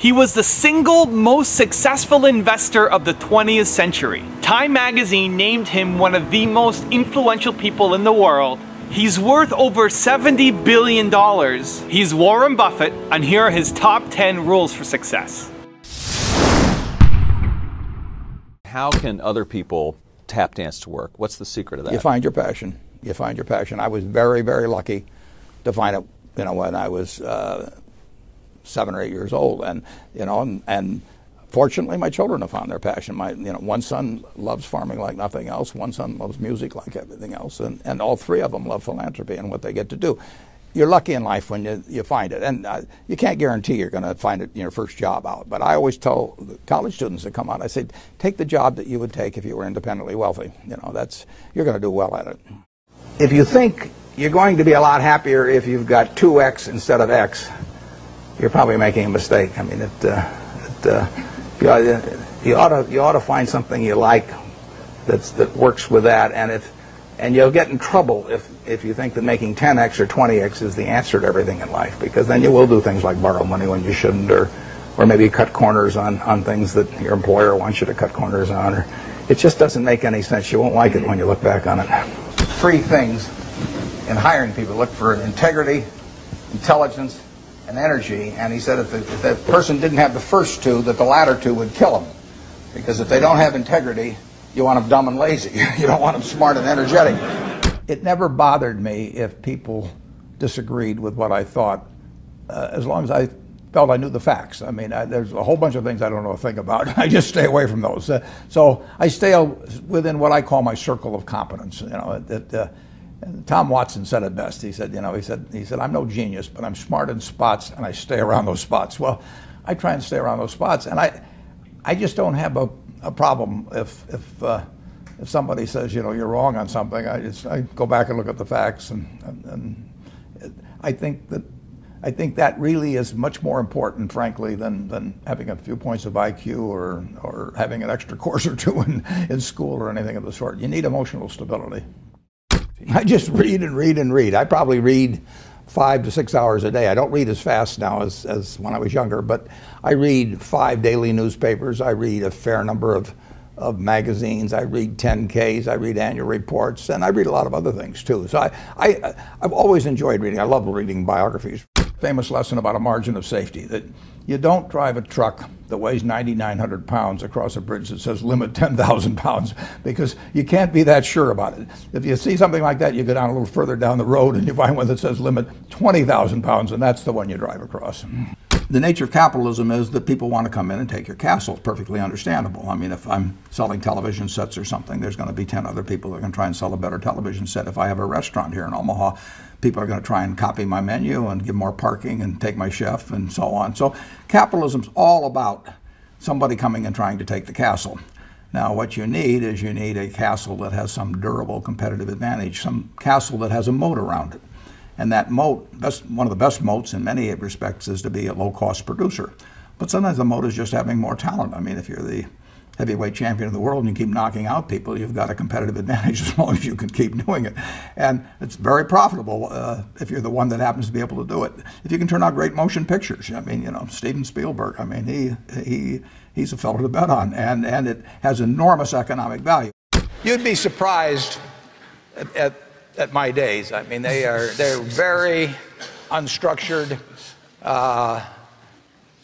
He was the single most successful investor of the 20th century. Time magazine named him one of the most influential people in the world. He's worth over $70 billion. He's Warren Buffett, and here are his top 10 rules for success. How can other people tap dance to work? What's the secret of that? You find your passion. You find your passion. I was very, very lucky to find it, when I was 7 or 8 years old, and fortunately, my children have found their passion. One son loves farming like nothing else. One son loves music like everything else, and all three of them love philanthropy and what they get to do. You're lucky in life when you find it, and you can't guarantee you're going to find it in your first job out. But I always tell the college students that come out, I say, take the job that you would take if you were independently wealthy. You're going to do well at it. If you think you're going to be a lot happier if you've got 2x instead of x, you're probably making a mistake. I mean, you ought to find something you like that works with that, and you'll get in trouble if you think that making 10x or 20x is the answer to everything in life, because then you will do things like borrow money when you shouldn't, or maybe cut corners on things that your employer wants you to cut corners on. Or it just doesn't make any sense. You won't like it when you look back on it. 3 things in hiring people: look for integrity, intelligence, and energy. And he said if that person didn't have the first 2, that the latter 2 would kill them. Because if they don't have integrity, you want them dumb and lazy. You don't want them smart and energetic. It never bothered me if people disagreed with what I thought, as long as I felt I knew the facts. I mean, there's a whole bunch of things I don't know a thing about. I just stay away from those. So I stay within what I call my circle of competence. Tom Watson said it best. He said, I'm no genius, but I'm smart in spots, and I stay around those spots. Well, I try and stay around those spots, and I just don't have a problem if somebody says, you're wrong on something. I go back and look at the facts, and I think that really is much more important, frankly, than having a few points of IQ or having an extra course or 2 in school or anything of the sort. You need emotional stability. I just read and read and read. I probably read 5 to 6 hours a day. I don't read as fast now as when I was younger, but I read 5 daily newspapers. I read a fair number of magazines. I read 10Ks. I read annual reports, and I read a lot of other things too. So I've always enjoyed reading. I love reading biographies. Famous lesson about a margin of safety, that you don't drive a truck that weighs 9,900 pounds across a bridge that says limit 10,000 pounds, because you can't be that sure about it. If you see something like that, you go down a little further down the road and you find one that says limit 20,000 pounds, and that's the one you drive across. The nature of capitalism is that people want to come in and take your castle. It's perfectly understandable. I mean, if I'm selling television sets or something, there's going to be 10 other people that are going to try and sell a better television set. If I have a restaurant here in Omaha, people are going to try and copy my menu and give more parking and take my chef and so on. So capitalism's all about somebody coming and trying to take the castle. Now, what you need is a castle that has some durable competitive advantage, some castle that has a moat around it. And that moat, one of the best moats in many respects, is to be a low-cost producer. But sometimes the moat is just having more talent. I mean, if you're the heavyweight champion of the world and you keep knocking out people, you've got a competitive advantage as long as you can keep doing it. And it's very profitable if you're the one that happens to be able to do it. If you can turn out great motion pictures, I mean, Steven Spielberg, I mean, he's a fellow to bet on, and it has enormous economic value. You'd be surprised at my days. I mean, they're very unstructured,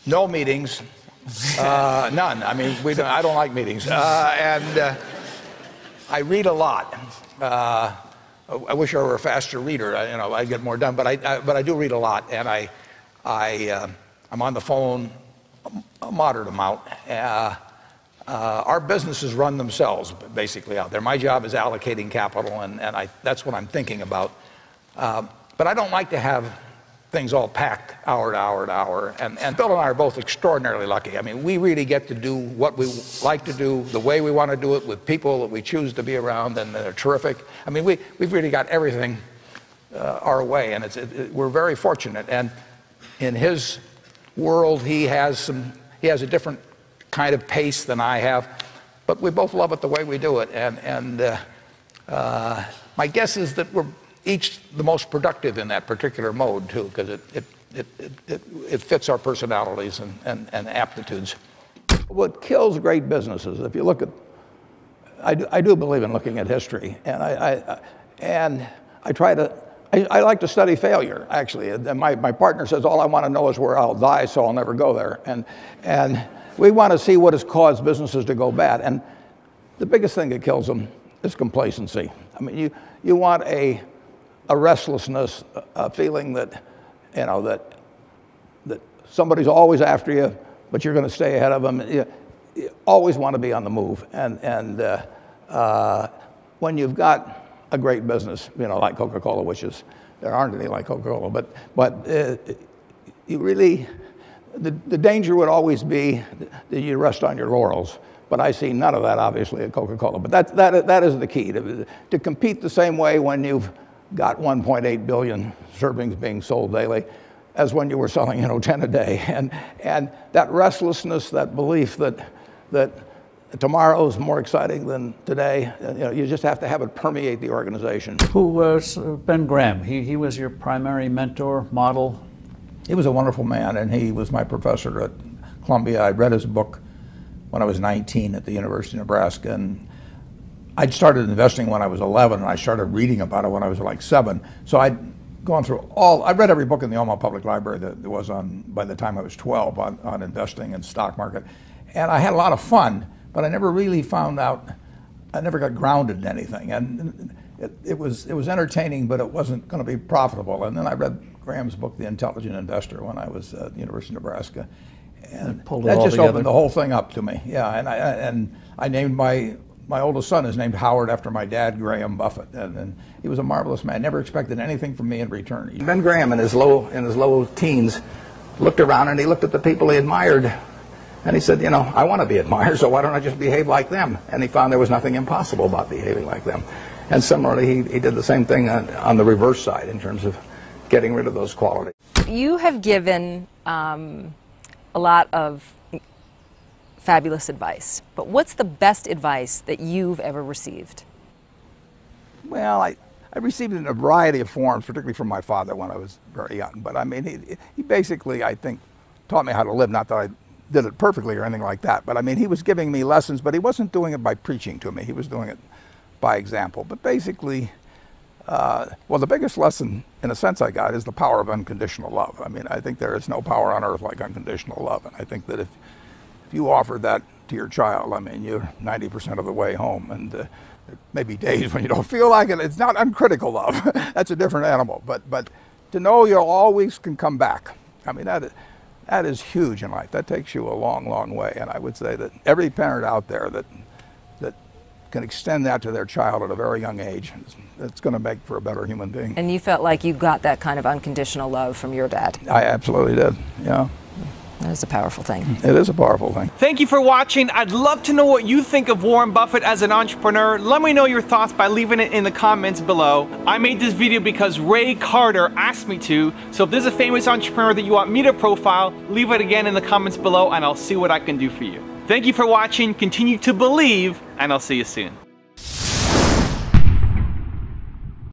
no meetings. None. I mean, I don't like meetings, and I read a lot. I wish I were a faster reader. I'd get more done. But I do read a lot, and I'm on the phone a moderate amount. Our businesses run themselves basically out there. My job is allocating capital, and that's what I'm thinking about. But I don't like to have things all packed hour to hour to hour. And Bill and I are both extraordinarily lucky. I mean, we really get to do what we like to do, the way we want to do it, with people that we choose to be around, and they're terrific. I mean, we've really got everything our way, and we're very fortunate. And in his world, he has a different kind of pace than I have, but we both love it the way we do it. And my guess is that we're each the most productive in that particular mode too, because it fits our personalities and aptitudes. What kills great businesses, if you look at, I do believe in looking at history, and I like to study failure, actually. And my partner says, all I want to know is where I'll die, so I'll never go there. And we want to see what has caused businesses to go bad. And the biggest thing that kills them is complacency. I mean, you want a restlessness, a feeling that, you know, that somebody's always after you, but you're going to stay ahead of them. You always want to be on the move. And when you've got a great business, you know, like Coca-Cola, which is, there aren't any like Coca-Cola, but you really, the danger would always be that you rest on your laurels. But I see none of that, obviously, at Coca-Cola. But that is the key, to compete the same way when you've got 1.8 billion servings being sold daily as when you were selling, you know, 10 a day. And that restlessness, that belief that tomorrow is more exciting than today, you know, you just have to have it permeate the organization. Who was Ben Graham? He was your primary mentor, model? He was a wonderful man, and he was my professor at Columbia. I read his book when I was 19 at the University of Nebraska, and I'd started investing when I was 11, and I started reading about it when I was like 7. So I'd gone through I read every book in the Omaha Public Library that there was on, by the time I was 12, on investing and stock market. And I had a lot of fun, but I never really found out, I never got grounded in anything. And it was entertaining, but it wasn't going to be profitable. And then I read Graham's book, The Intelligent Investor, when I was at the University of Nebraska. And that just opened the whole thing up to me. Yeah, and I named my oldest son is named Howard after my dad, Graham Buffett, and he was a marvelous man. Never expected anything from me in return. Ben Graham, in his low teens, looked around and he looked at the people he admired, and he said, you know, I want to be admired, so why don't I just behave like them? And he found there was nothing impossible about behaving like them. And similarly, he did the same thing on the reverse side in terms of getting rid of those qualities. You have given a lot of fabulous advice, but what's the best advice that you've ever received? Well, I received it in a variety of forms, particularly from my father when I was very young. But I mean, he basically, I think, taught me how to live. Not that I did it perfectly or anything like that, but I mean, he was giving me lessons, but he wasn't doing it by preaching to me. He was doing it by example. But basically, well, the biggest lesson, in a sense, I got is the power of unconditional love. I mean, I think there is no power on earth like unconditional love. And I think that if you offer that to your child, I mean, you're 90% of the way home. And there may be days when you don't feel like it. It's not uncritical love. That's a different animal. But to know you always can come back, I mean, that is huge in life. That takes you a long, long way. And I would say that every parent out there that can extend that to their child at a very young age, it's going to make for a better human being. And you felt like you got that kind of unconditional love from your dad? I absolutely did, yeah. That is a powerful thing. It is a powerful thing. Thank you for watching. I'd love to know what you think of Warren Buffett as an entrepreneur. Let me know your thoughts by leaving it in the comments below. I made this video because Ray Carter asked me to, so if there's a famous entrepreneur that you want me to profile, leave it again in the comments below and I'll see what I can do for you. Thank you for watching, continue to believe, and I'll see you soon.